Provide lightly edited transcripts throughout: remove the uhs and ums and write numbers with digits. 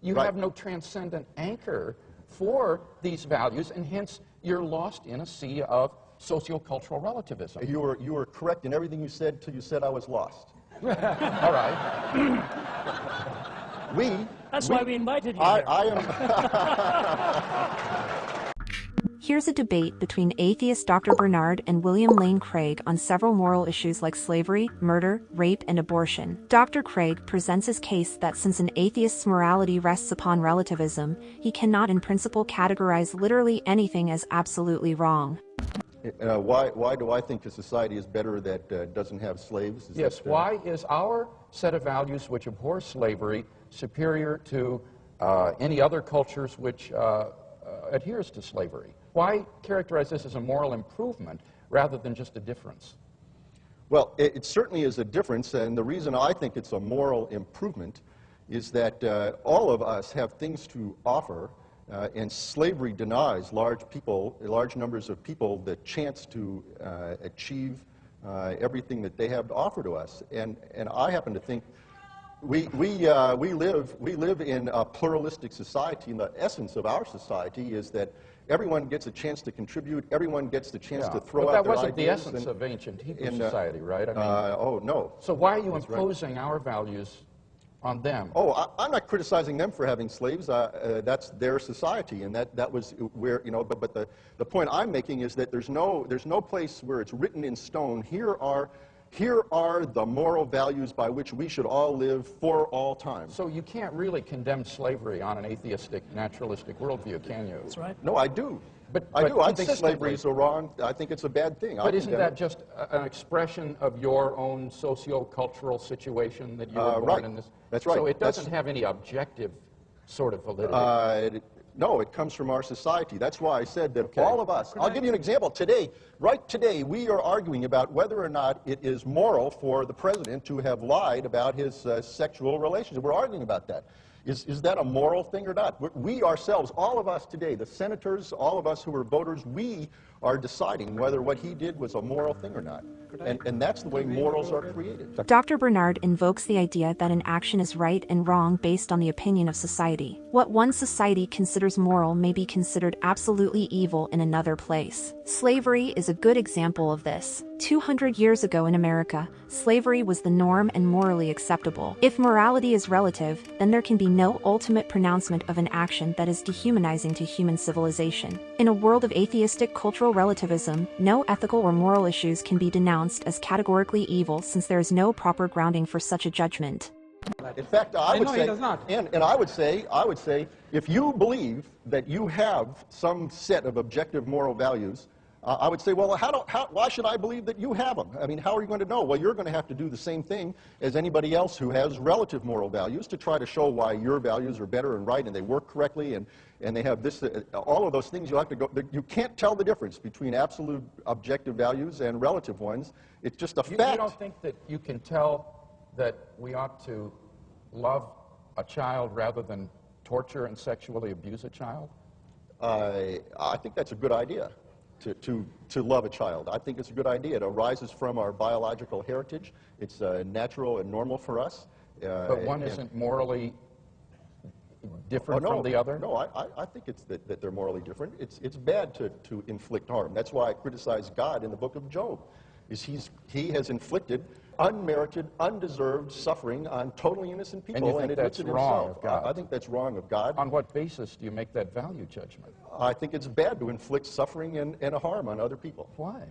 You have no transcendent anchor for these values, and hence you're lost in a sea of sociocultural relativism. You were correct in everything you said till you said I was lost. All right. That's why we invited you here. I am. Here's a debate between atheist Dr. Bernard and William Lane Craig on several moral issues like slavery, murder, rape, and abortion. Dr. Craig presents his case that since an atheist's morality rests upon relativism, he cannot in principle categorize literally anything as absolutely wrong. Why do I think a society is better that doesn't have slaves? Why is our set of values which abhor slavery superior to any other cultures which adheres to slavery? Why characterize this as a moral improvement rather than just a difference? Well, it certainly is a difference, and the reason I think it's a moral improvement is that all of us have things to offer, and slavery denies large numbers of people the chance to achieve everything that they have to offer to us. And I happen to think we live in a pluralistic society, and the essence of our society is that everyone gets a chance to contribute, everyone gets the chance to throw out their ideas. But that wasn't the essence of ancient Hebrew society, right? I mean, oh, no. So why are you imposing our values on them? Oh, I'm not criticizing them for having slaves. That's their society, and that was where, you know, but the point I'm making is that there's no place where it's written in stone, here are the moral values by which we should all live for all time. So you can't really condemn slavery on an atheistic, naturalistic worldview, can you? That's right. No, I do. But I think slavery is wrong. I think it's a bad thing. But isn't that just an expression of your own socio-cultural situation that you were born in this? That's right. So it doesn't have any objective sort of validity. No, it comes from our society. That's why I said that all of us, I'll give you an example. Today, right today, we are arguing about whether or not it is moral for the president to have lied about his sexual relationship. We're arguing about that. Is that a moral thing or not? We ourselves, all of us today, the senators, all of us who are voters, we are deciding whether what he did was a moral thing or not. And that's the way morals are created. Dr. Bernard invokes the idea that an action is right and wrong based on the opinion of society. What one society considers moral may be considered absolutely evil in another place. Slavery is a good example of this. 200 years ago in America, slavery was the norm and morally acceptable. If morality is relative, then there can be no ultimate pronouncement of an action that is dehumanizing to human civilization. In a world of atheistic cultural relativism, no ethical or moral issues can be denounced as categorically evil since there is no proper grounding for such a judgment. In fact, I would say, if you believe that you have some set of objective moral values, I would say, well, why should I believe that you have them? I mean, how are you going to know? Well, you're going to have to do the same thing as anybody else who has relative moral values to try to show why your values are better and right and they work correctly and they have this, all of those things you'll have to go, you can't tell the difference between absolute objective values and relative ones. It's just a fact. You don't think that you can tell that we ought to love a child rather than torture and sexually abuse a child? I think that's a good idea. To love a child. I think it's a good idea. It arises from our biological heritage. It's natural and normal for us. But one isn't morally different from the other? No, I think it's that they're morally different. It's bad to inflict harm. That's why I criticize God in the book of Job. He has inflicted unmerited, undeserved suffering on totally innocent people. And you think that's wrong of God? I think that's wrong of God. On what basis do you make that value judgment? I think it's bad to inflict suffering and a harm on other people. Why?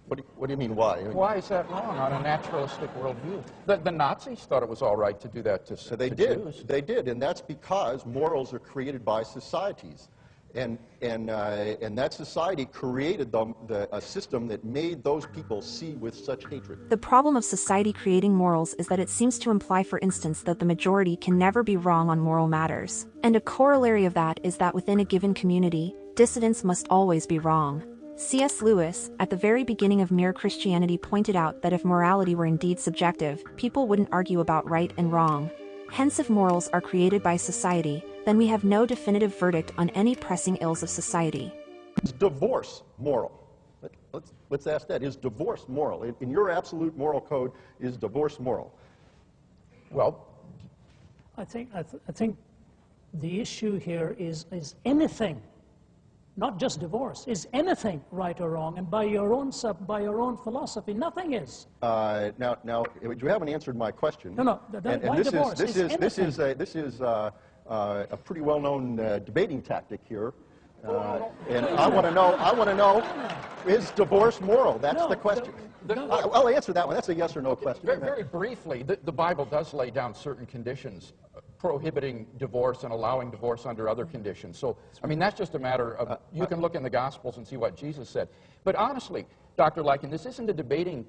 What do you mean, why? Why is that wrong on a naturalistic worldview? The Nazis thought it was all right to do that to so they Jews. They did, and that's because morals are created by societies. And that society created a system that made those people see with such hatred. The problem of society creating morals is that it seems to imply, for instance, that the majority can never be wrong on moral matters. And a corollary of that is that within a given community, dissidents must always be wrong. C.S. Lewis, at the very beginning of Mere Christianity, pointed out that if morality were indeed subjective, people wouldn't argue about right and wrong. Hence, if morals are created by society, then we have no definitive verdict on any pressing ills of society. Is divorce moral? Let's ask that. Is divorce moral? In your absolute moral code, is divorce moral? Well, I think the issue here is anything, not just divorce, is anything right or wrong? And by your own philosophy, nothing is. Now, you haven't answered my question. No. Why divorce? This is a pretty well-known debating tactic here. And I want to know, is divorce moral? That's the question. I'll answer that one. That's a yes or no question. Very briefly, the Bible does lay down certain conditions prohibiting divorce and allowing divorce under other conditions. So, I mean, that's just a matter of, you can look in the Gospels and see what Jesus said. But honestly, Dr. Leikind, this isn't a debating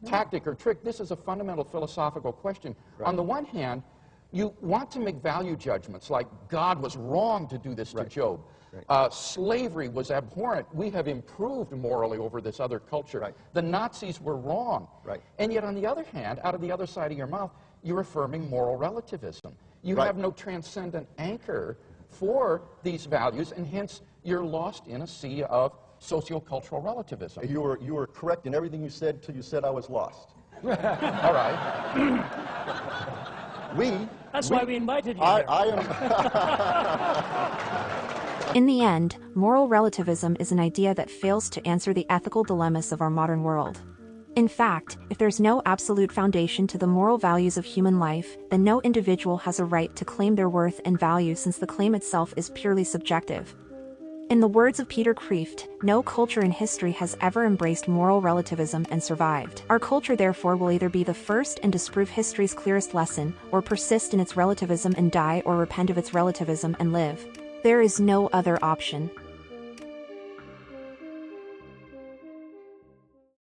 tactic or trick. This is a fundamental philosophical question. Right. On the one hand, you want to make value judgments, like God was wrong to do this to Job. Right. Slavery was abhorrent. We have improved morally over this other culture. Right. The Nazis were wrong. Right. And yet, on the other hand, out of the other side of your mouth, you're affirming moral relativism. You have no transcendent anchor for these values, and hence you're lost in a sea of sociocultural relativism. You were correct in everything you said till you said I was lost. All right. That's why we invited you here. In the end, moral relativism is an idea that fails to answer the ethical dilemmas of our modern world. In fact, if there's no absolute foundation to the moral values of human life, then no individual has a right to claim their worth and value, since the claim itself is purely subjective. In the words of Peter Kreeft, no culture in history has ever embraced moral relativism and survived. Our culture therefore will either be the first and disprove history's clearest lesson, or persist in its relativism and die, or repent of its relativism and live. There is no other option.